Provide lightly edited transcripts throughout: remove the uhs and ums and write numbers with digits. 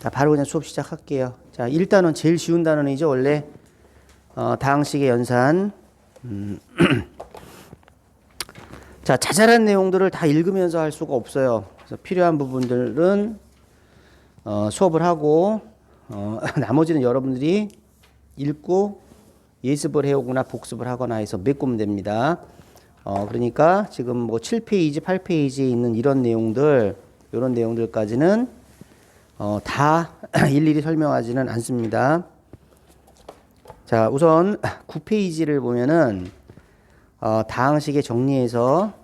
자, 바로 그냥 수업 시작할게요. 자, 일단은 제일 쉬운 단원이죠, 원래. 다항식의 연산. 자, 자잘한 내용들을 다 읽으면서 할 수가 없어요. 그래서 필요한 부분들은 수업을 하고 나머지는 여러분들이 읽고 예습을 해오거나 복습을 하거나 해서 메꾸면 됩니다. 그러니까 지금 뭐 7페이지, 8페이지에 있는 이런 내용들, 이런 내용들까지는 다 일일이 설명하지는 않습니다. 자, 우선 9페이지를 보면은 다항식의 정리에서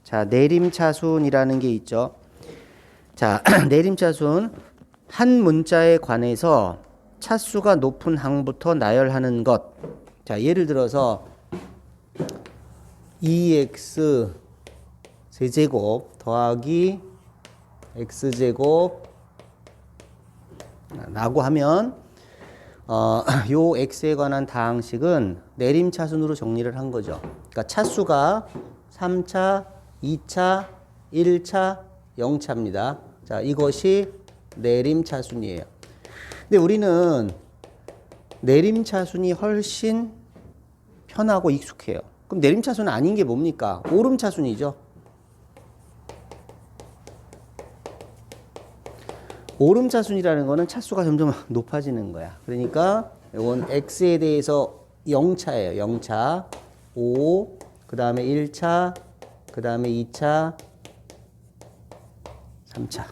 자, 내림차순이라는 게 있죠. 자, 내림차순 한 문자에 관해서 차수가 높은 항부터 나열하는 것. 자, 예를 들어서 2x 세제곱 더하기 x제곱 라고 하면 요 x에 관한 다항식은 내림차순으로 정리를 한 거죠. 그러니까 차수가 3차, 2차, 1차, 0차입니다. 자, 이것이 내림차순이에요. 근데 우리는 내림차순이 훨씬 편하고 익숙해요. 그럼 내림차순은 아닌 게 뭡니까? 오름차순이죠. 오름차순이라는 거는 차수가 점점 높아지는 거야. 그러니까 이건 x에 대해서 0차예요. 0차, 5, 그 다음에 1차, 그 다음에 2차, 3차.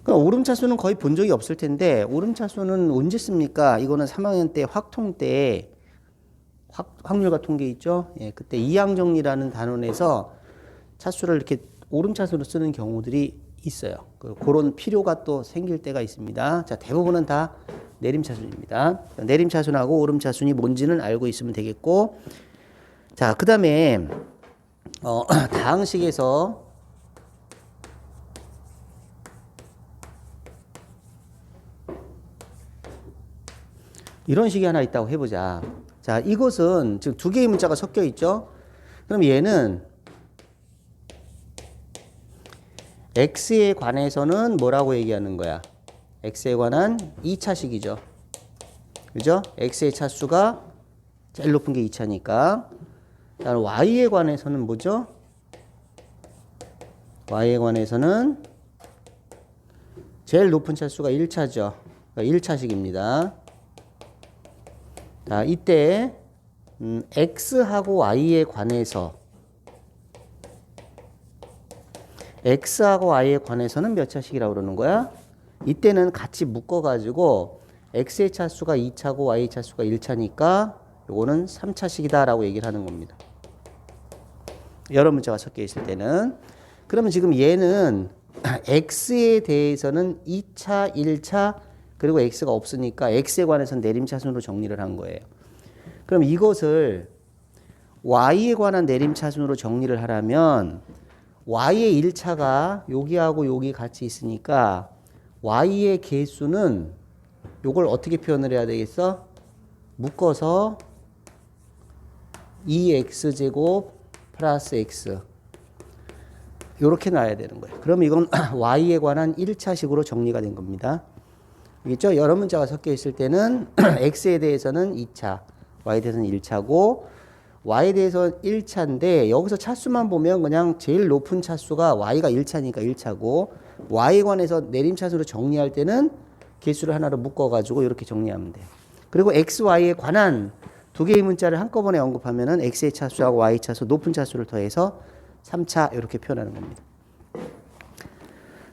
그럼 오름차수는 거의 본 적이 없을 텐데 오름차수는 언제 씁니까? 이거는 3학년 때 확통 때 확률과 통계 있죠? 예, 그때 이항정리라는 단원에서 차수를 이렇게 오름차수로 쓰는 경우들이 있어요. 그런 필요가 또 생길 때가 있습니다. 자, 대부분은 다 내림차순입니다. 내림차순하고 오름차순이 뭔지는 알고 있으면 되겠고, 자, 그 다음에 다항식에서 이런 식이 하나 있다고 해보자. 자, 이것은 지금 두 개의 문자가 섞여 있죠? 그럼 얘는 x에 관해서는 뭐라고 얘기하는 거야? x에 관한 2차식이죠. 그죠? x의 차수가 제일 높은 게 2차니까. y에 관해서는 뭐죠? y에 관해서는 제일 높은 차수가 1차죠. 그러니까 1차식입니다. 자, 이때 x하고 y에 관해서 x하고 y에 관해서는 몇 차식이라고 그러는 거야? 이때는 같이 묶어가지고 x의 차수가 2차고 y의 차수가 1차니까 요거는 3차식이다 라고 얘기를 하는 겁니다. 여러 문자가 섞여 있을 때는. 그러면 지금 얘는 x에 대해서는 2차, 1차 그리고 x가 없으니까 x에 관해서는 내림차순으로 정리를 한 거예요. 그럼 이것을 y에 관한 내림차순으로 정리를 하려면 y의 1차가 여기하고 여기 같이 있으니까 y의 개수는 요걸 어떻게 표현을 해야 되겠어? 묶어서 2x제곱 플러스 x 요렇게 놔야 되는 거예요. 그럼 이건 y에 관한 1차식으로 정리가 된 겁니다. 알겠죠? 여러 문자가 섞여 있을 때는 x에 대해서는 2차, y에 대해서는 1차고 y에 대해서 1차인데 여기서 차수만 보면 그냥 제일 높은 차수가 y가 1차니까 1차고 y에 관해서 내림차수로 정리할 때는 개수를 하나로 묶어가지고 이렇게 정리하면 돼요. 그리고 x, y에 관한 두 개의 문자를 한꺼번에 언급하면은 x의 차수하고 y 차수 높은 차수를 더해서 3차 이렇게 표현하는 겁니다.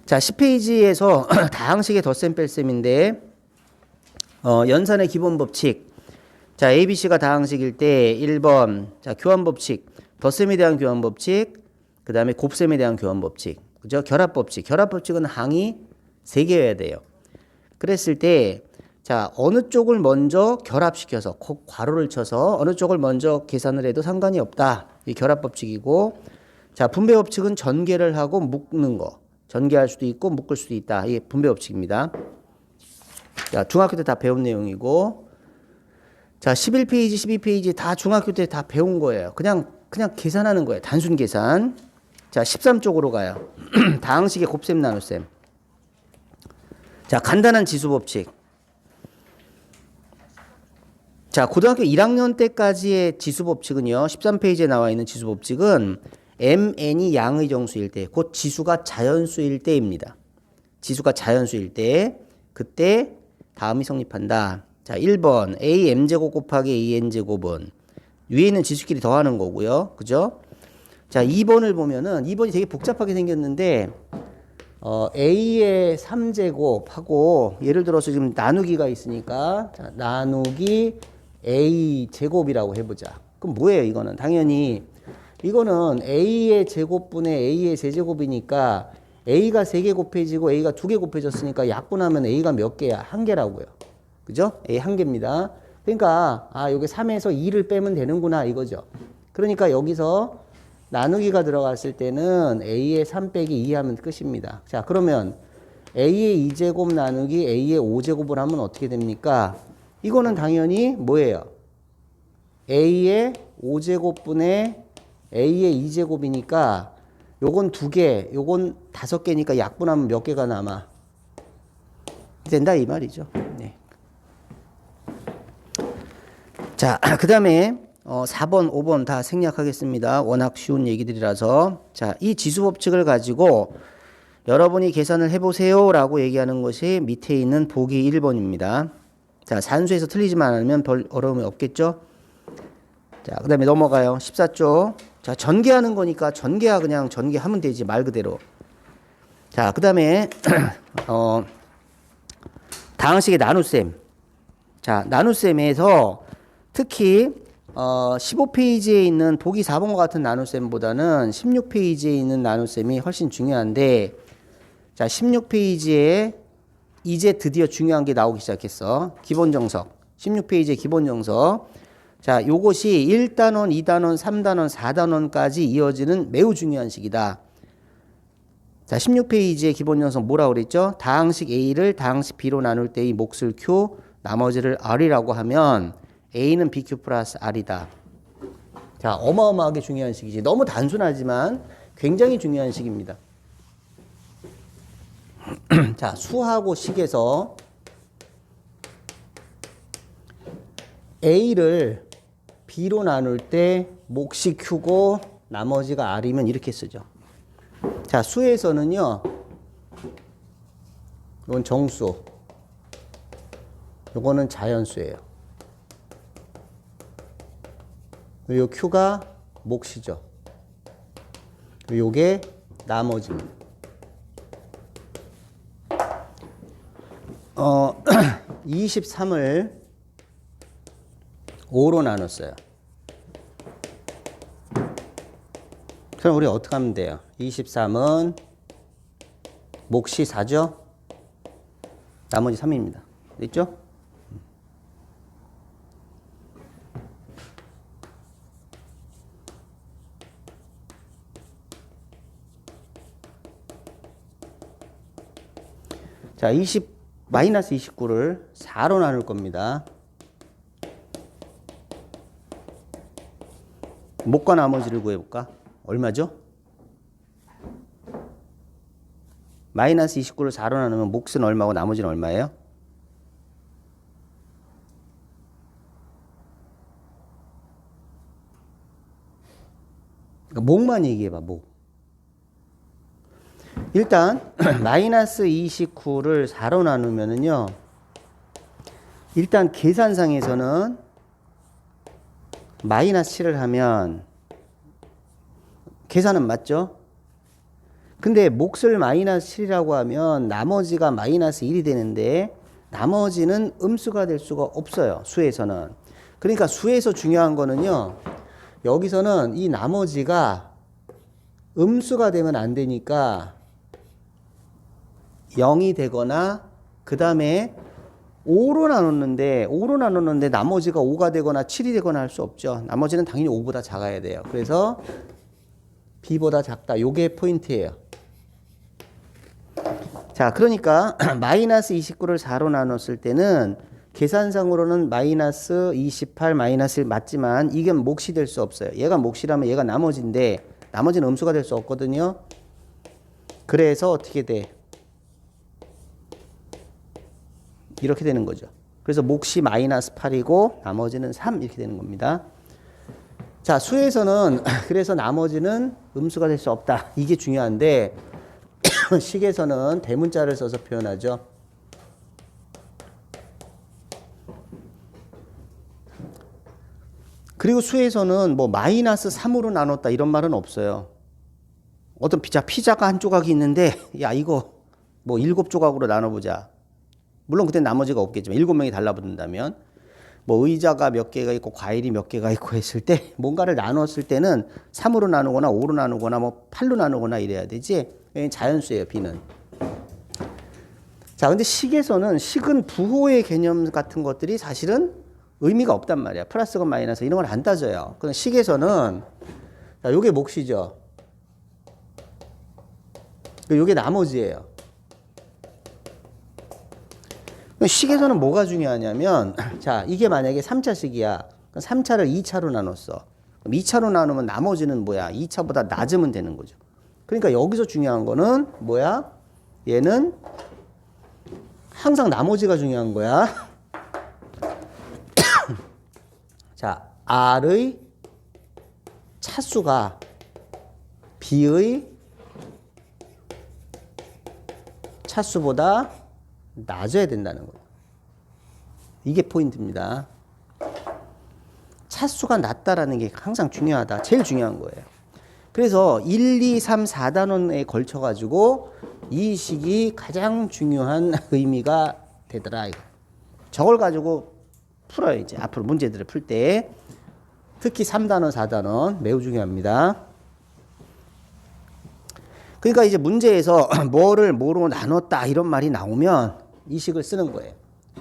자, 10페이지에서 다항식의 덧셈 뺄셈인데 연산의 기본 법칙. 자, ABC가 다항식일 때 1번 자, 교환 법칙. 덧셈에 대한 교환 법칙. 그다음에 곱셈에 대한 교환 법칙. 그죠? 결합 법칙. 결합 법칙은 항이 3개여야 돼요. 그랬을 때 자, 어느 쪽을 먼저 결합시켜서 괄호를 쳐서 어느 쪽을 먼저 계산을 해도 상관이 없다. 이 결합 법칙이고 자, 분배 법칙은 전개를 하고 묶는 거. 전개할 수도 있고 묶을 수도 있다. 이게 분배 법칙입니다. 자, 중학교 때 다 배운 내용이고 자, 11페이지, 12페이지 다 중학교 때 다 배운 거예요. 그냥 계산하는 거예요. 단순 계산. 자, 13쪽으로 가요. 다항식의 곱셈 나눗셈. 자, 간단한 지수 법칙. 자, 고등학교 1학년 때까지의 지수 법칙은요. 13페이지에 나와 있는 지수 법칙은 mn이 양의 정수일 때, 곧 지수가 자연수일 때입니다. 지수가 자연수일 때, 그때 다음이 성립한다. 자, 1번 a m제곱 곱하기 a n제곱은 위에 있는 지수끼리 더하는 거고요. 그죠? 자, 2번을 보면은 2번이 되게 복잡하게 생겼는데 a의 3제곱하고 예를 들어서 지금 나누기가 있으니까 자, 나누기 a 제곱이라고 해보자. 그럼 뭐예요? 이거는 당연히 이거는 a의 제곱분의 a의 세제곱이니까 a가 3개 곱해지고 a가 2개 곱해졌으니까 약분하면 a가 몇 개야? 1개라고요. 그죠? a 1개입니다. 그러니까 여기 3에서 2를 빼면 되는구나 이거죠. 그러니까 여기서 나누기가 들어갔을 때는 a의 3 빼기 2 하면 끝입니다. 자, 그러면 a의 2제곱 나누기 a의 5제곱을 하면 어떻게 됩니까? 이거는 당연히 뭐예요? a의 5제곱분의 a의 2제곱이니까 요건 2개, 요건 5개니까 약분하면 몇 개가 남아? 된다 이 말이죠. 네. 자, 그 다음에 4번, 5번 다 생략하겠습니다. 워낙 쉬운 얘기들이라서. 자, 이 지수 법칙을 가지고 여러분이 계산을 해보세요 라고 얘기하는 것이 밑에 있는 보기 1번입니다. 자, 산수에서 틀리지만 않으면 별 어려움이 없겠죠? 자, 그 다음에 넘어가요. 14쪽. 자, 전개하는 거니까 그냥 전개하면 되지, 말 그대로. 자, 그 다음에, 다항식의 나눗셈. 자, 나눗셈에서 특히, 15페이지에 있는 보기 4번과 같은 나눗셈보다는 16페이지에 있는 나눗셈이 훨씬 중요한데, 자, 16페이지에 이제 드디어 중요한 게 나오기 시작했어. 기본정석. 16페이지의 기본정석. 자, 요것이 1단원, 2단원, 3단원, 4단원까지 이어지는 매우 중요한 식이다. 자, 16페이지의 기본정석 뭐라고 그랬죠? 다항식 A를 다항식 B로 나눌 때의 몫을 Q, 나머지를 R이라고 하면 A는 BQ 플러스 R이다. 자, 어마어마하게 중요한 식이지. 너무 단순하지만 굉장히 중요한 식입니다. 자, 수하고 식에서 A를 B로 나눌 때 몫이 Q고 나머지가 R이면 이렇게 쓰죠. 자, 수에서는요. 이건 정수. 요거는 자연수예요. 그리고 Q가 몫이죠. 그리고 요게 나머지입니다. 23을 5로 나눴어요. 그럼 우리 어떻게 하면 돼요? 23은 몫이 4죠? 나머지 3입니다. 됐죠? 자, 마이너스 29를 4로 나눌 겁니다. 몫과 나머지를 구해볼까? 얼마죠? 마이너스 29를 4로 나누면 몫은 얼마고 나머지는 얼마예요? 그러니까 몫만 얘기해봐, 몫. 일단 마이너스 29를 4로 나누면은요. 일단 계산상에서는 마이너스 7을 하면 계산은 맞죠? 근데 몫을 마이너스 7이라고 하면 나머지가 마이너스 1이 되는데 나머지는 음수가 될 수가 없어요. 수에서는. 그러니까 수에서 중요한 거는요. 여기서는 이 나머지가 음수가 되면 안 되니까 0이 되거나 그 다음에 5로 나눴는데 나머지가 5가 되거나 7이 되거나 할 수 없죠. 나머지는 당연히 5보다 작아야 돼요. 그래서 B보다 작다. 요게 포인트예요. 자, 그러니까 마이너스 29를 4로 나눴을 때는 계산상으로는 마이너스 28 마이너스 1 맞지만 이게 몫이 될 수 없어요. 얘가 몫이라면 얘가 나머지인데 나머지는 음수가 될 수 없거든요. 그래서 어떻게 돼? 이렇게 되는 거죠. 그래서 몫이 마이너스 8이고 나머지는 3 이렇게 되는 겁니다. 자, 수에서는 그래서 나머지는 음수가 될 수 없다. 이게 중요한데 식에서는 대문자를 써서 표현하죠. 그리고 수에서는 뭐 마이너스 3으로 나눴다 이런 말은 없어요. 어떤 피자가 한 조각이 있는데 야 이거 뭐 7조각으로 나눠보자. 물론 그때 나머지가 없겠지만 7명이 달라붙는다면 뭐 의자가 몇 개가 있고 과일이 몇 개가 있고 했을 때 뭔가를 나눴을 때는 3으로 나누거나 5로 나누거나 뭐 8로 나누거나 이래야 되지. 자연수예요, B는. 자, 근데 식에서는 식은 부호의 개념 같은 것들이 사실은 의미가 없단 말이야. 플러스건 마이너스 이런 걸 안 따져요. 그럼 식에서는 자, 요게 몫이죠. 요게 나머지예요. 식에서는 뭐가 중요하냐면 자, 이게 만약에 3차식이야. 그럼 3차를 2차로 나눴어. 그럼 2차로 나누면 나머지는 뭐야? 2차보다 낮으면 되는 거죠. 그러니까 여기서 중요한 거는 뭐야? 얘는 항상 나머지가 중요한 거야. 자, R의 차수가 B의 차수보다 낮아야 된다는 거예요. 이게 포인트입니다. 차수가 낮다라는 게 항상 중요하다. 제일 중요한 거예요. 그래서 1, 2, 3, 4단원에 걸쳐가지고 이 식이 가장 중요한 의미가 되더라. 저걸 가지고 풀어요. 이제 앞으로 문제들을 풀 때. 특히 3단원, 4단원 매우 중요합니다. 그러니까 이제 문제에서 뭐를 뭐로 나눴다 이런 말이 나오면 이 식을 쓰는 거예요.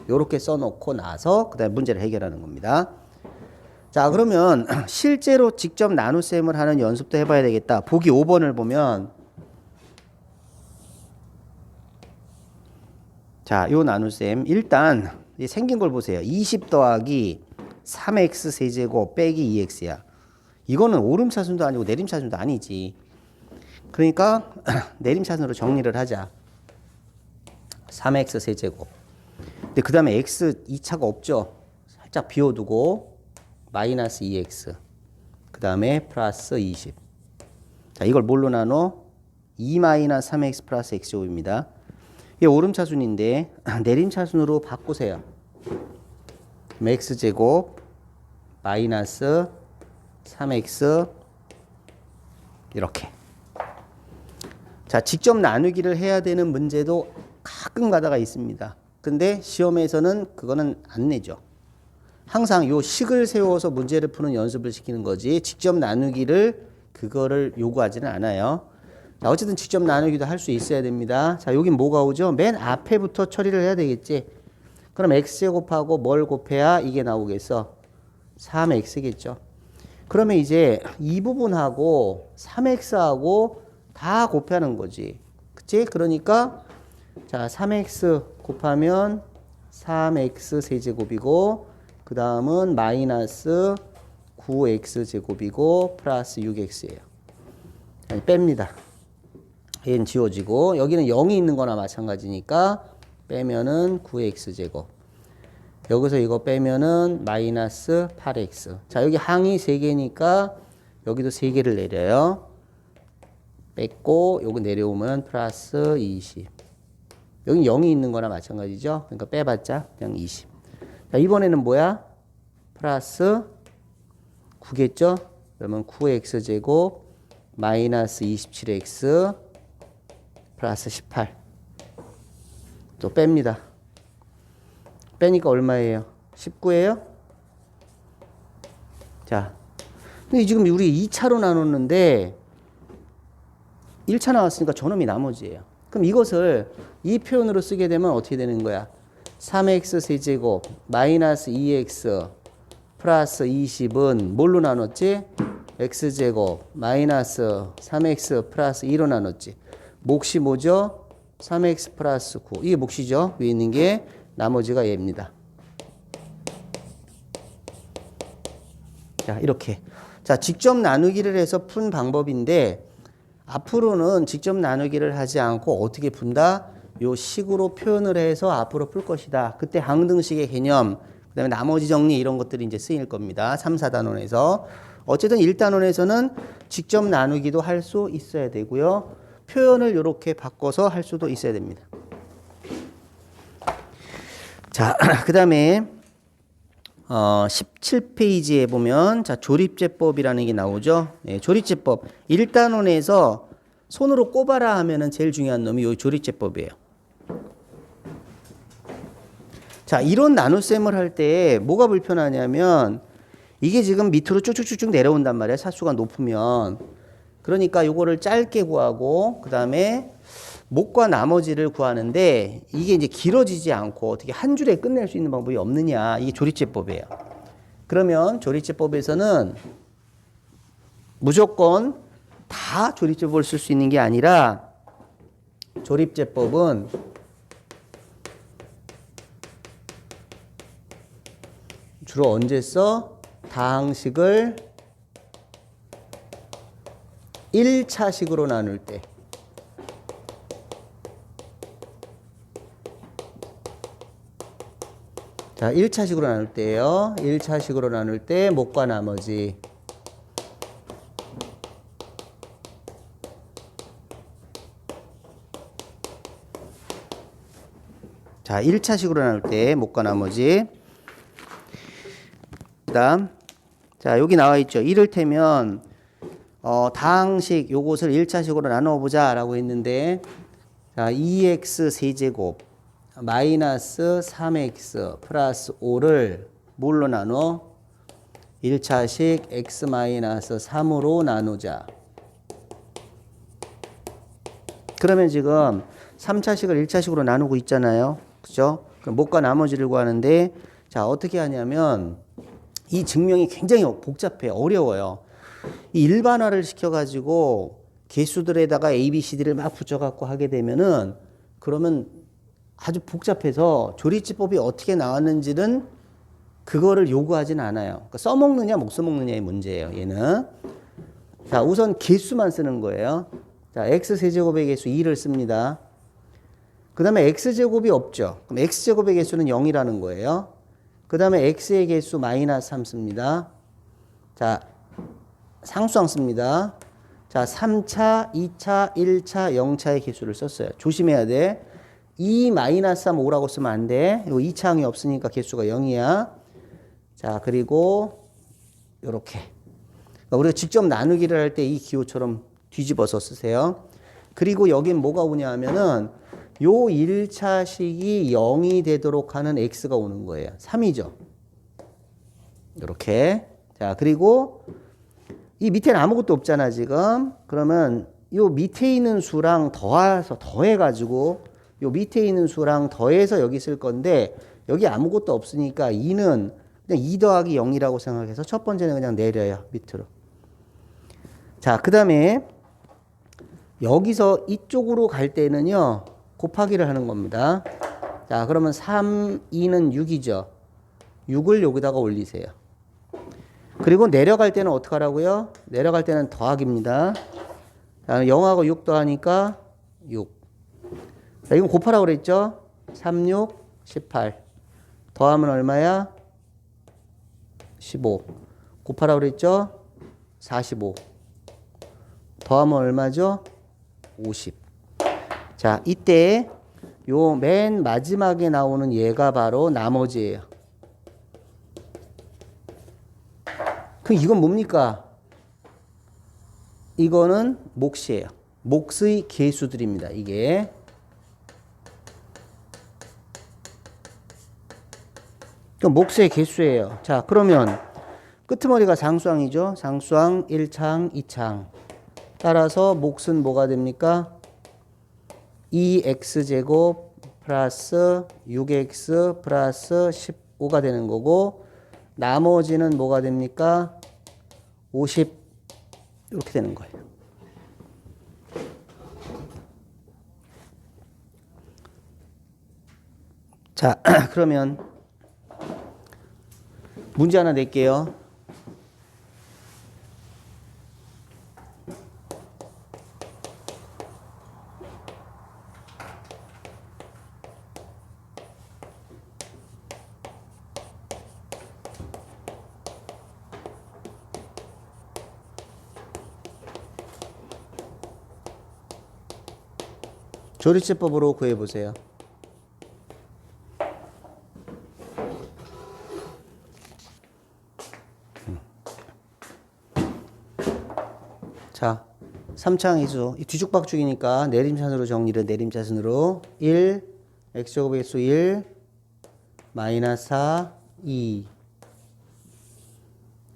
이렇게 써놓고 나서 그다음에 문제를 해결하는 겁니다. 자, 그러면 실제로 직접 나눗셈을 하는 연습도 해봐야 되겠다. 보기 5번을 보면 자, 요 나눗셈 일단 생긴 걸 보세요. 20 더하기 3x 세제곱 빼기 2x야. 이거는 오름차순도 아니고 내림차순도 아니지. 그러니까 내림차순으로 정리를 하자. 3x 세제곱. 근데 그 다음에 x 2차가 없죠. 살짝 비워두고 마이너스 2x. 그 다음에 플러스 20. 자, 이걸 뭘로 나눠? 2 마이너스 3x 플러스 x제곱입니다. 이게 오름차순인데 내림차순으로 바꾸세요. x제곱 마이너스 3x 이렇게. 자, 직접 나누기를 해야 되는 문제도 가끔 가다가 있습니다. 근데 시험에서는 그거는 안 내죠. 항상 요 식을 세워서 문제를 푸는 연습을 시키는 거지 직접 나누기를 그거를 요구하지는 않아요. 자, 어쨌든 직접 나누기도 할 수 있어야 됩니다. 자, 여긴 뭐가 오죠? 맨 앞에부터 처리를 해야 되겠지. 그럼 x제곱하고 뭘 곱해야 이게 나오겠어? 3x겠죠. 그러면 이제 이 부분하고 3x하고 다 곱하는 거지. 그치? 그러니까 자, 3x 곱하면 3x 세제곱이고 그 다음은 마이너스 9x 제곱이고 플러스 6x예요. 아니, 뺍니다. 얘는 지워지고 여기는 0이 있는 거나 마찬가지니까 빼면은 9x 제곱. 여기서 이거 빼면은 마이너스 8x. 자, 여기 항이 3개니까 여기도 3개를 내려요. 뺐고 요거 내려오면 플러스 20. 여기 0이 있는 거나 마찬가지죠. 그러니까 빼봤자 그냥 20. 자, 이번에는 뭐야? 플러스 9겠죠? 그러면 9x 제곱 마이너스 27x 플러스 18. 또 뺍니다. 빼니까 얼마예요? 19예요? 자, 근데 지금 우리 2차로 나눴는데 1차 나왔으니까 저놈이 나머지예요. 그럼 이것을 이 표현으로 쓰게 되면 어떻게 되는 거야? 3x 세제곱 마이너스 2x 플러스 20은 뭘로 나눴지? x제곱 마이너스 3x 플러스 2로 나눴지. 몫이 뭐죠? 3x 플러스 9. 이게 몫이죠. 위에 있는 게 나머지가 얘입니다. 자, 이렇게. 자, 직접 나누기를 해서 푼 방법인데 앞으로는 직접 나누기를 하지 않고 어떻게 푼다? 요 식으로 표현을 해서 앞으로 풀 것이다. 그때 항등식의 개념, 그다음에 나머지 정리 이런 것들이 이제 쓰일 겁니다. 3, 4단원에서. 어쨌든 1단원에서는 직접 나누기도 할 수 있어야 되고요. 표현을 이렇게 바꿔서 할 수도 있어야 됩니다. 자, 그다음에 17페이지에 보면 자, 조립제법이라는 게 나오죠. 네, 조립제법. 1단원에서 손으로 꼽아라 하면은 제일 중요한 놈이 요 조립제법이에요. 자, 이론 나눗셈을 할 때 뭐가 불편하냐면 이게 지금 밑으로 쭉쭉쭉쭉 내려온단 말이야. 사수가 높으면. 그러니까 요거를 짧게 구하고 그다음에 목과 나머지를 구하는데 이게 이제 길어지지 않고 어떻게 한 줄에 끝낼 수 있는 방법이 없느냐. 이게 조립제법이에요. 그러면 조립제법에서는 무조건 다 조립제법을 쓸 수 있는 게 아니라 조립제법은 주로 언제 써? 다항식을 1차식으로 나눌 때. 자, 1차식으로 나눌 때예요. 1차식으로 나눌 때 목과 나머지. 자, 1차식으로 나눌 때 목과 나머지. 그다음 자, 여기 나와 있죠. 이를테면 다항식 요것을 1차식으로 나누어 보자라고 했는데 자, 2x 세제곱 마이너스 3x 플러스 5를 뭘로 나눠? 1차식 x 마이너스 3으로 나누자. 그러면 지금 3차식을 1차식으로 나누고 있잖아요. 그죠? 그럼 목과 나머지를 구하는데 자, 어떻게 하냐면 이 증명이 굉장히 복잡해요. 어려워요. 이 일반화를 시켜가지고 개수들에다가 A, B, C, D를 막 붙여갖고 하게 되면은 그러면 아주 복잡해서 조립제법이 어떻게 나왔는지는 그거를 요구하진 않아요. 그러니까 써먹느냐 못 써먹느냐의 문제예요. 얘는. 자, 우선 개수만 쓰는 거예요. 자, x세제곱의 개수 2를 씁니다. 그 다음에 x제곱이 없죠. 그럼 x제곱의 개수는 0이라는 거예요. 그 다음에 x의 개수 마이너스 3 씁니다. 자, 상수항 씁니다. 자, 3차, 2차, 1차, 0차의 개수를 썼어요. 조심해야 돼. 2 마이너스 3, 5라고 쓰면 안 돼. 이거 2차항이 없으니까 개수가 0이야. 자, 그리고 요렇게. 그러니까 우리가 직접 나누기를 할 때 이 기호처럼 뒤집어서 쓰세요. 그리고 여긴 뭐가 오냐 하면은 요 1차식이 0이 되도록 하는 x가 오는 거예요. 3이죠. 이렇게. 자, 그리고 이 밑에는 아무것도 없잖아, 지금. 그러면 요 밑에 있는 수랑 더해가지고 요 밑에 있는 수랑 더해서 여기 쓸 건데 여기 아무것도 없으니까 2는 그냥 2 더하기 0이라고 생각해서 첫 번째는 그냥 내려요, 밑으로. 자, 그 다음에 여기서 이쪽으로 갈 때는요, 곱하기를 하는 겁니다. 자, 그러면 3, 2는 6이죠. 6을 여기다가 올리세요. 그리고 내려갈 때는 어떻게 하라고요? 내려갈 때는 더하기입니다. 자, 0하고 6 더하니까 6. 자, 이건 곱하라고 그랬죠? 3, 6, 18. 더하면 얼마야? 15. 곱하라고 그랬죠? 45. 더하면 얼마죠? 50. 자, 이때 요 맨 마지막에 나오는 얘가 바로 나머지예요. 그럼 이건 뭡니까? 이거는 몫이에요. 몫의 개수들입니다. 이게. 그럼 몫의 개수예요. 자, 그러면 끄트머리가 상수항이죠. 상수항 1차항, 2차항. 따라서 몫은 뭐가 됩니까? 2x제곱 플러스 6x 플러스 15가 되는 거고 나머지는 뭐가 됩니까? 50 이렇게 되는 거예요. 자, 그러면 문제 하나 낼게요. 조리제법으로 구해보세요. 자, 3차항 이수. 뒤죽박죽이니까 내림차순으로 정리를 내림차순으로 1, x제곱의 수 1, 마이너스 4, 2.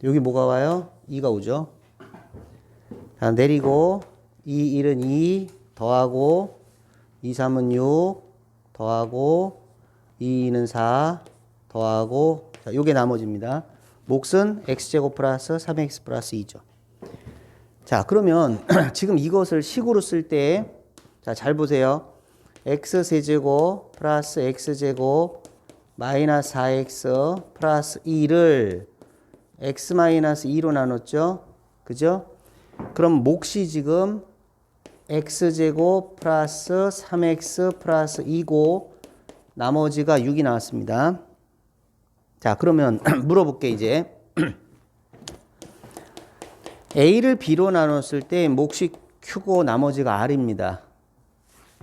여기 뭐가 와요? 2가 오죠. 자, 내리고 2, 1은 2 더하고 2, 3은 6 더하고 2, 2는 4 더하고 자, 요게 나머지입니다. 몫은 x제곱 플러스 3x 플러스 2죠. 자, 그러면 지금 이것을 식으로 쓸 때 자, 잘 보세요. x세제곱 플러스 x제곱 마이너스 4x 플러스 2를 x 마이너스 2로 나눴죠. 그죠? 그럼 몫이 지금 x제곱 플러스 3x 플러스 2고 나머지가 6이 나왔습니다. 자, 그러면 물어볼게 이제. a를 b로 나눴을 때 몫이 q고 나머지가 r입니다.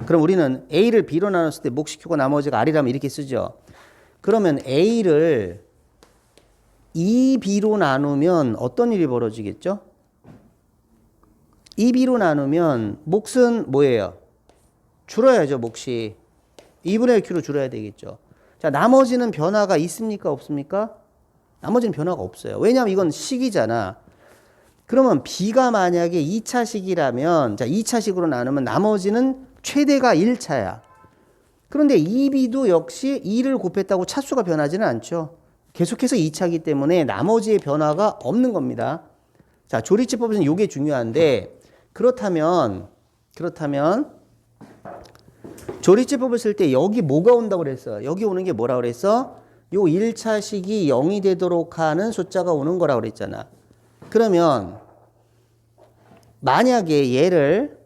그럼 우리는 a를 b로 나눴을 때 몫이 q고 나머지가 r이라면 이렇게 쓰죠. 그러면 a를 2b로 나누면 어떤 일이 벌어지겠죠? 2b로 나누면 몫은 뭐예요? 줄어야죠, 몫이. 2분의 1 q로 줄어야 되겠죠. 자, 나머지는 변화가 있습니까? 없습니까? 나머지는 변화가 없어요. 왜냐하면 이건 식이잖아. 그러면 b가 만약에 2차식이라면 자, 2차식으로 나누면 나머지는 최대가 1차야. 그런데 2b도 역시 2를 곱했다고 차수가 변하지는 않죠. 계속해서 2차이기 때문에 나머지의 변화가 없는 겁니다. 자, 조리제법에서는 이게 중요한데 그렇다면 조리제법을 쓸 때 여기 뭐가 온다고 그랬어? 여기 오는 게 뭐라고 그랬어? 요 1차식이 0이 되도록 하는 숫자가 오는 거라고 그랬잖아. 그러면 만약에 얘를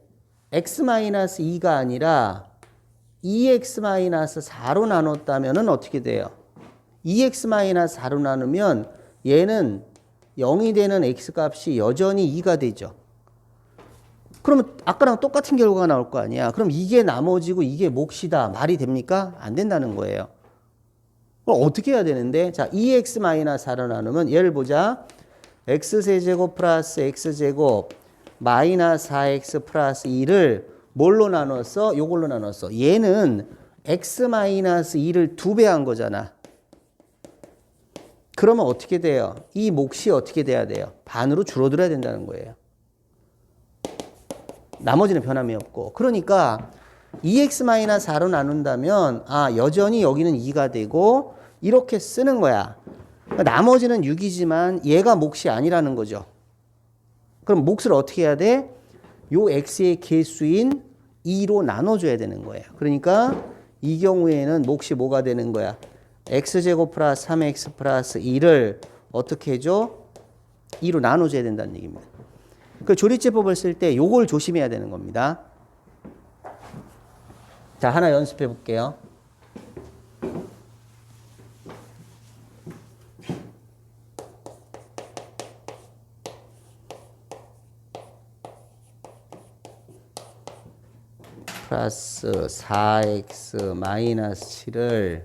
x-2가 아니라 2x-4로 나눴다면 어떻게 돼요? 2x-4로 나누면 얘는 0이 되는 x값이 여전히 2가 되죠. 그러면 아까랑 똑같은 결과가 나올 거 아니야. 그럼 이게 나머지고 이게 몫이다. 말이 됩니까? 안 된다는 거예요. 그럼 어떻게 해야 되는데? 자, 2x-4로 나누면 얘를 보자. x세제곱 플러스 x제곱 마이너스 4x 플러스 2를 뭘로 나눴어? 요걸로 나눴어. 얘는 x-2를 2배 한 거잖아. 그러면 어떻게 돼요? 이 몫이 어떻게 돼야 돼요? 반으로 줄어들어야 된다는 거예요. 나머지는 변함이 없고. 그러니까 2x-4로 나눈다면 여전히 여기는 2가 되고 이렇게 쓰는 거야. 그러니까 나머지는 6이지만 얘가 몫이 아니라는 거죠. 그럼 몫을 어떻게 해야 돼? 요 x의 개수인 2로 나눠줘야 되는 거예요. 그러니까 이 경우에는 몫이 뭐가 되는 거야? x제곱 플러스 3x 플러스 2를 어떻게 해줘? 2로 나눠줘야 된다는 얘기입니다. 그 조리제법을 쓸 때 요걸 조심해야 되는 겁니다. 자, 하나 연습해 볼게요. 플러스 4x 마이너스 7을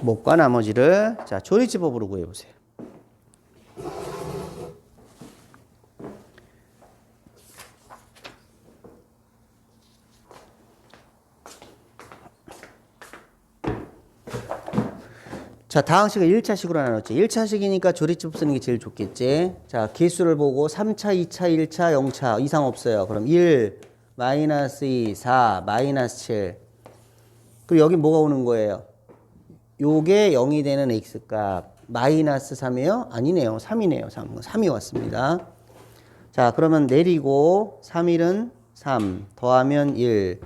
몫과 나머지를 자, 조리제법으로 구해 보세요. 자, 다항식을 1차식으로 나눴지. 1차식이니까 조리제법 쓰는 게 제일 좋겠지. 자, 개수를 보고 3차, 2차, 1차, 0차 이상 없어요. 그럼 1, 마이너스 2, 4, 마이너스 7. 그리고 여기 뭐가 오는 거예요? 요게 0이 되는 x값. 마이너스 3이에요? 아니네요. 3이네요. 3이 왔습니다. 자, 그러면 내리고 3일은 3 더하면 1.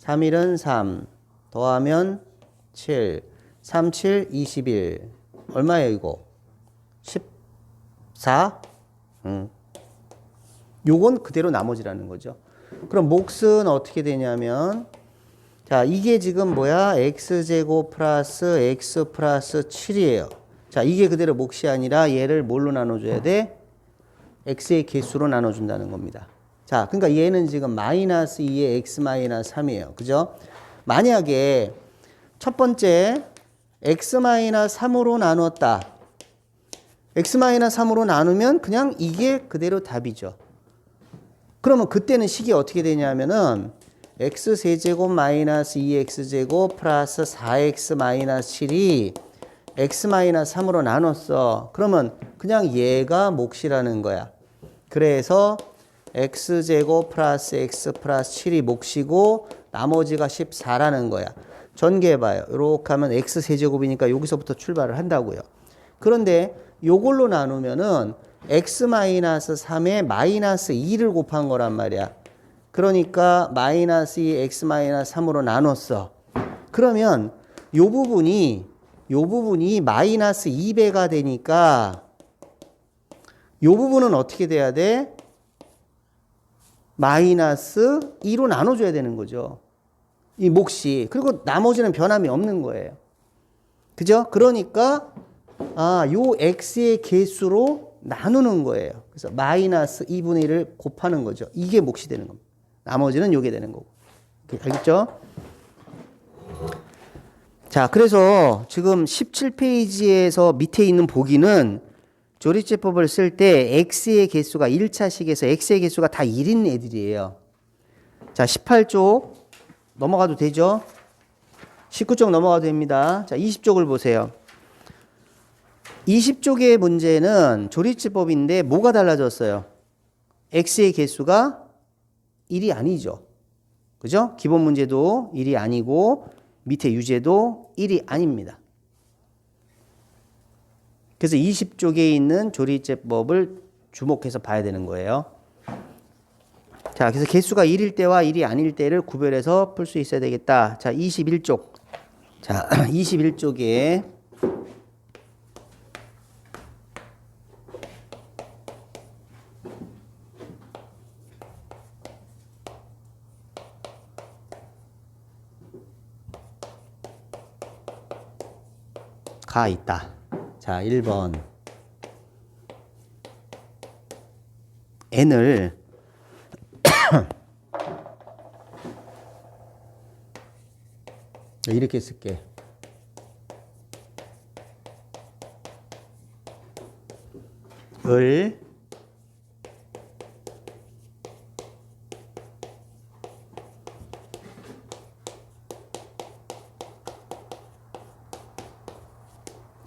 3일은 3 더하면 7. 3, 7, 21. 얼마예요, 이거? 14? 요건 그대로 나머지라는 거죠. 그럼 몫은 어떻게 되냐면 자, 이게 지금 뭐야? x제곱 플러스 x 플러스 7이에요. 자, 이게 그대로 몫이 아니라 얘를 뭘로 나눠줘야 돼? x의 개수로 나눠준다는 겁니다. 자, 그러니까 얘는 지금 마이너스 2에 x 마이너스 3이에요. 그죠? 만약에 첫 번째 x 마이너스 3으로 나눴다. x 마이너스 3으로 나누면 그냥 이게 그대로 답이죠. 그러면 그때는 식이 어떻게 되냐면은 x 세제곱 마이너스 2x제곱 플러스 4x 마이너스 7이 x 마이너스 3으로 나눴어. 그러면 그냥 얘가 몫이라는 거야. 그래서 x제곱 플러스 x 플러스 7이 몫이고 나머지가 14라는 거야. 전개해봐요. 이렇게 하면 x 세제곱이니까 여기서부터 출발을 한다고요. 그런데 요걸로 나누면은 x 마이너스 3에 마이너스 2를 곱한 거란 말이야. 그러니까 마이너스 2 x 마이너스 3으로 나눴어. 그러면 요 부분이 마이너스 2배가 되니까 요 부분은 어떻게 돼야 돼? 마이너스 2로 나눠줘야 되는 거죠. 이 몫이. 그리고 나머지는 변함이 없는 거예요. 그죠? 그러니까 요 x의 개수로 나누는 거예요. 그래서 마이너스 2분의 1을 곱하는 거죠. 이게 몫이 되는 겁니다. 나머지는 요게 되는 거고. 알겠죠? 자, 그래서 지금 17페이지에서 밑에 있는 보기는 조리제법을 쓸 때 x의 개수가 1차식에서 x의 개수가 다 1인 애들이에요. 자, 18쪽 넘어가도 되죠? 19쪽 넘어가도 됩니다. 자, 20쪽을 보세요. 20쪽의 문제는 조리제법인데 뭐가 달라졌어요? x의 개수가 1이 아니죠. 그죠? 기본 문제도 1이 아니고 밑에 유제도 1이 아닙니다. 그래서 20쪽에 있는 조리제법을 주목해서 봐야 되는 거예요. 자, 그래서 개수가 1일 때와 1이 아닐 때를 구별해서 풀 수 있어야 되겠다. 자, 21쪽. 자, 21쪽에 가 있다. 자, 1번. n을 이렇게 쓸게. 을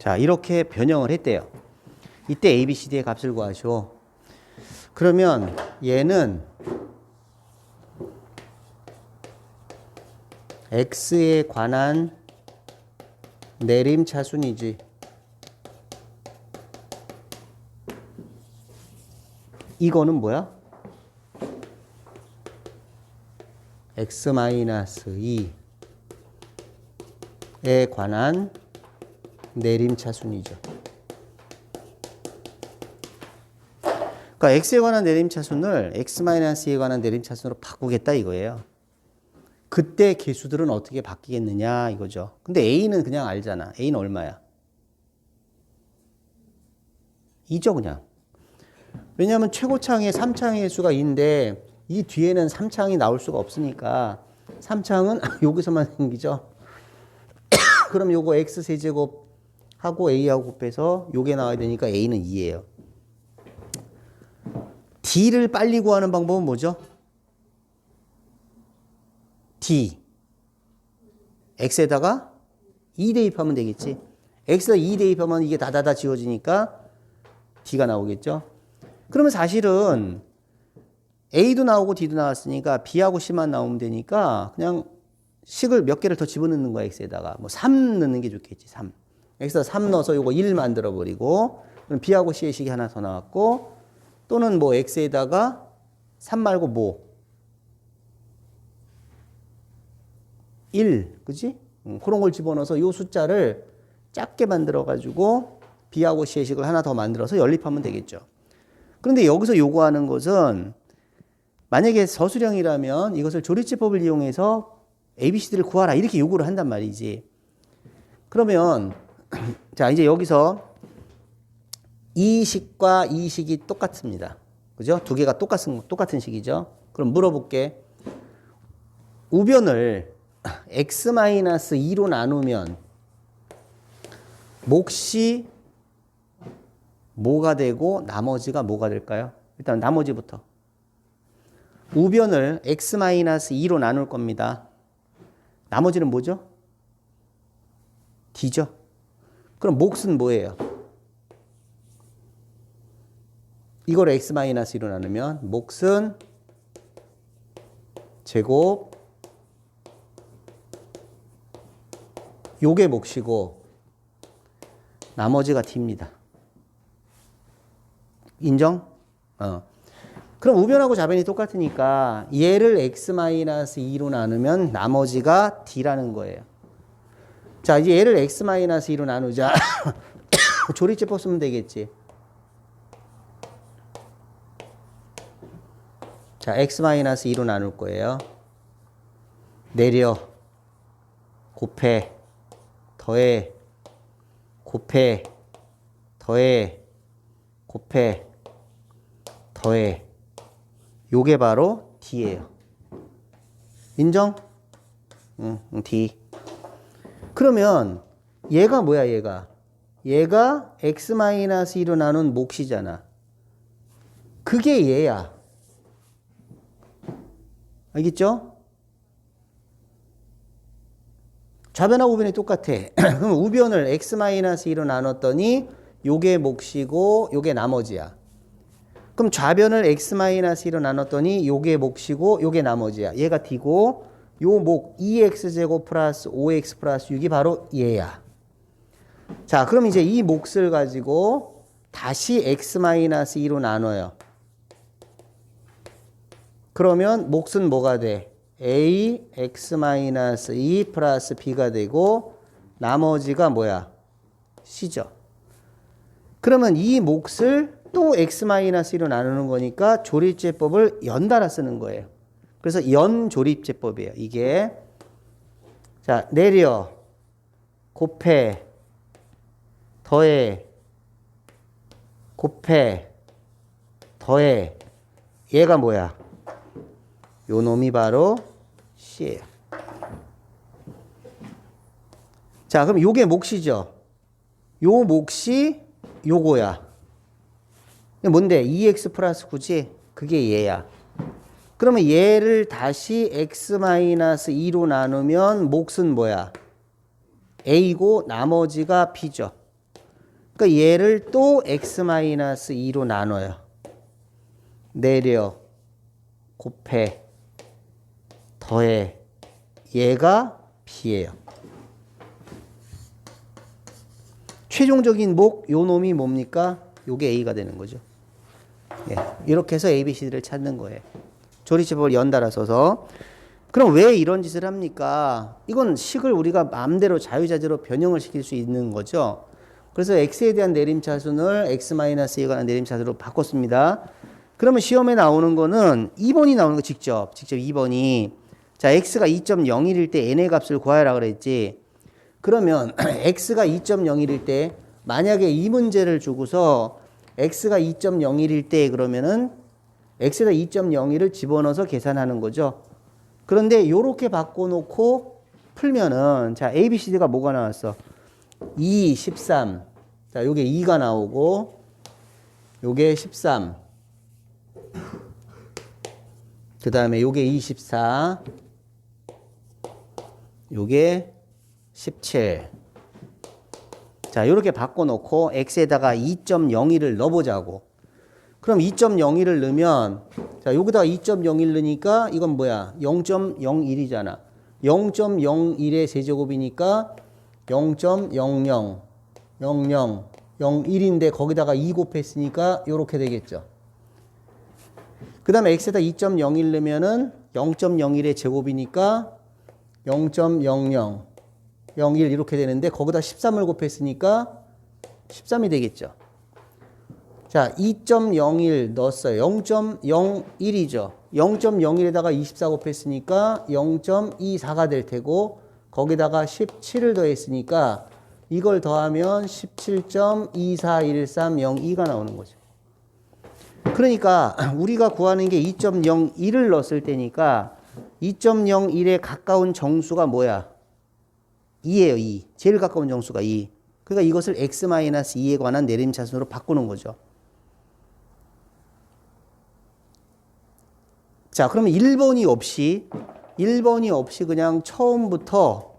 자, 이렇게 변형을 했대요. 이때 A, B, C, D의 값을 구하시오. 그러면 얘는 X에 관한 내림차순이지. 이거는 뭐야? X-2에 관한 내림차순이죠. 그러니까 x에 관한 내림차순을 x-에 관한 내림차순으로 바꾸겠다 이거예요. 그때 개수들은 어떻게 바뀌겠느냐 이거죠. 근데 a는 그냥 알잖아. a는 얼마야? 2죠 그냥. 왜냐하면 최고창에 3창의 수가 2인데 이 뒤에는 3창이 나올 수가 없으니까 3창은 여기서만 생기죠. 그럼 요거 x 세제곱 하고 a하고 곱해서 요게 나와야 되니까 a는 2예요. d를 빨리 구하는 방법은 뭐죠? d x에다가 2 대입하면 되겠지. x에다 2 대입하면 이게 다다다 지워지니까 d가 나오겠죠. 그러면 사실은 a도 나오고 d도 나왔으니까 b하고 c만 나오면 되니까 그냥 식을 몇 개를 더 집어넣는 거야 x에다가. 뭐 3 넣는 게 좋겠지. 3. x에다 3 넣어서 요거 1 만들어 버리고 그럼 b하고 c의 식이 하나 더 나왔고 또는 뭐 x에다가 3 말고 뭐 1, 그지? 그런 걸 집어넣어서 요 숫자를 작게 만들어 가지고 b하고 c의 식을 하나 더 만들어서 연립하면 되겠죠. 그런데 여기서 요구하는 것은 만약에 서술형이라면 이것을 조리제법을 이용해서 ABCD를 구하라 이렇게 요구를 한단 말이지. 그러면 자 이제 여기서 이 식과 이 식이 똑같습니다. 그죠? 두 개가 똑같은 식이죠. 그럼 물어볼게. 우변을 x-2로 나누면 몫이 뭐가 되고 나머지가 뭐가 될까요? 일단 나머지부터. 우변을 x-2로 나눌 겁니다. 나머지는 뭐죠? d죠. 그럼 몫은 뭐예요? 이걸 x-2로 나누면 몫은 제곱 요게 몫이고 나머지가 d입니다. 인정? 그럼 우변하고 좌변이 똑같으니까 얘를 x-2로 나누면 나머지가 d라는 거예요. 자, 이제 얘를 x-2로 나누자. 조리제법 쓰면 되겠지. 자, x-2로 나눌 거예요. 내려, 곱해, 더해, 곱해, 더해, 곱해, 더해. 요게 바로 d예요. 인정? d. 그러면 얘가 뭐야, 얘가? 얘가 x-2로 나눈 몫이잖아. 그게 얘야. 알겠죠? 좌변하고 우변이 똑같아. 그럼 우변을 x-2로 나눴더니 요게 몫이고 요게 나머지야. 그럼 좌변을 x-2로 나눴더니 요게 몫이고 요게 나머지야. 얘가 d고 요 목 2x제곱 플러스 5x 플러스 6이 바로 얘야. 자, 그럼 이제 이 몫을 가지고 다시 x-2로 나눠요. 그러면 몫은 뭐가 돼? a x-2 플러스 b가 되고 나머지가 뭐야? c죠. 그러면 이 몫을 또 x-1로 나누는 거니까 조립제법을 연달아 쓰는 거예요. 그래서 연조립제법이에요. 이게 자 내려 곱해 더해 곱해 더해 얘가 뭐야? 요 놈이 바로 C예요. 자, 그럼 요게 몫이죠. 요 몫이 요거야. 뭔데? 2x 플러스 9지? 그게 얘야. 그러면 얘를 다시 x-2로 나누면 몫은 뭐야? a고 나머지가 b죠. 그러니까 얘를 또 x-2로 나눠요. 내려 곱해 더해 얘가 b예요. 최종적인 목 요 놈이 뭡니까? 요게 a가 되는 거죠. 예, 이렇게 해서 ABCD를 찾는 거예요. 조리제법을 연달아 써서. 그럼 왜 이런 짓을 합니까? 이건 식을 우리가 마음대로 자유자재로 변형을 시킬 수 있는 거죠. 그래서 x에 대한 내림차순을 x-a에 관한 내림차순으로 바꿨습니다. 그러면 시험에 나오는 거는 2번이 나오는 거 직접 2번이 자 x가 2.01일 때 n의 값을 구하라 그랬지. 그러면 x가 2.01일 때 만약에 이 문제를 주고서 x가 2.01일 때 그러면은 x에다 2.01을 집어넣어서 계산하는 거죠. 그런데 요렇게 바꿔놓고 풀면은 자 ABCD가 뭐가 나왔어? 2, 13. 자 요게 2가 나오고 요게 13. 그 다음에 요게 24. 요게 17. 자 요렇게 바꿔놓고 x에다가 2.01을 넣어보자고. 그럼 2.01을 넣으면 자 여기다가 2.01 넣으니까 이건 뭐야? 0.01이잖아. 0.01의 세제곱이니까 0.00 0001인데 거기다가 2 곱했으니까 요렇게 되겠죠. 그 다음에 x에다 2.01 넣으면은 0.01의 제곱이니까 0.00 01 이렇게 되는데 거기다 13을 곱했으니까 13이 되겠죠. 자, 2.01 넣었어요. 0.01이죠. 0.01에다가 24 곱했으니까 0.24가 될 테고 거기다가 17을 더했으니까 이걸 더하면 17.241302가 나오는 거죠. 그러니까 우리가 구하는 게 2.01을 넣었을 때니까 2.01에 가까운 정수가 뭐야? 2예요, 2. 제일 가까운 정수가 2. 그러니까 이것을 x-2에 관한 내림차순으로 바꾸는 거죠. 자, 그러면 1번이 없이 그냥 처음부터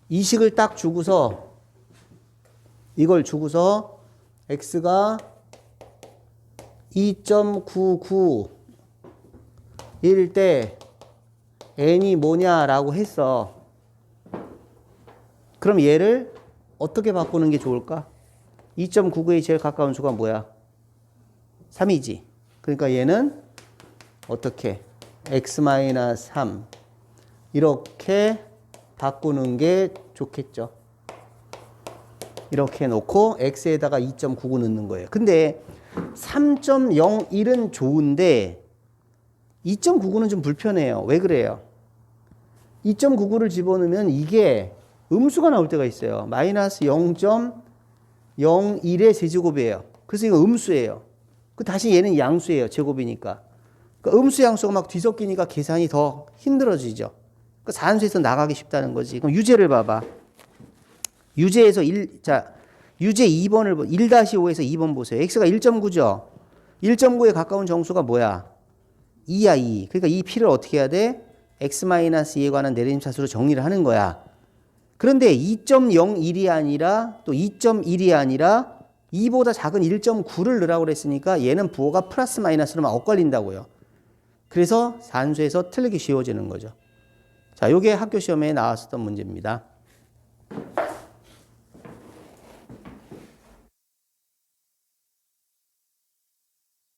이식을 딱 주고서 이걸 주고서 x가 2.99일 때 n이 뭐냐라고 했어. 그럼 얘를 어떻게 바꾸는 게 좋을까? 2.99에 제일 가까운 수가 뭐야? 3이지. 그러니까 얘는 어떻게? x-3 이렇게 바꾸는 게 좋겠죠. 이렇게 놓고 x에다가 2.99 넣는 거예요. 근데 3.01은 좋은데 2.99는 좀 불편해요. 왜 그래요? 2.99를 집어넣으면 이게 음수가 나올 때가 있어요. 마이너스 0.01의 세제곱이에요. 그래서 이거 음수예요. 그 다시 얘는 양수예요. 제곱이니까. 그러니까 음수 양수가 막 뒤섞이니까 계산이 더 힘들어지죠. 그러니까 산수에서 나가기 쉽다는 거지. 그럼 유제를 봐봐. 유제에서 유제 2번을 1-5에서 2번 보세요. x가 1.9죠. 1.9에 가까운 정수가 뭐야? 2야, 2. 그러니까 이 p를 어떻게 해야 돼? x-2에 관한 내림차수로 정리를 하는 거야. 그런데 2.01이 아니라 또 2.1이 아니라 2보다 작은 1.9를 넣으라고 그랬으니까 얘는 부호가 플러스 마이너스로 막 엇갈린다고요. 그래서 산수에서 틀리기 쉬워지는 거죠. 자, 요게 학교 시험에 나왔었던 문제입니다.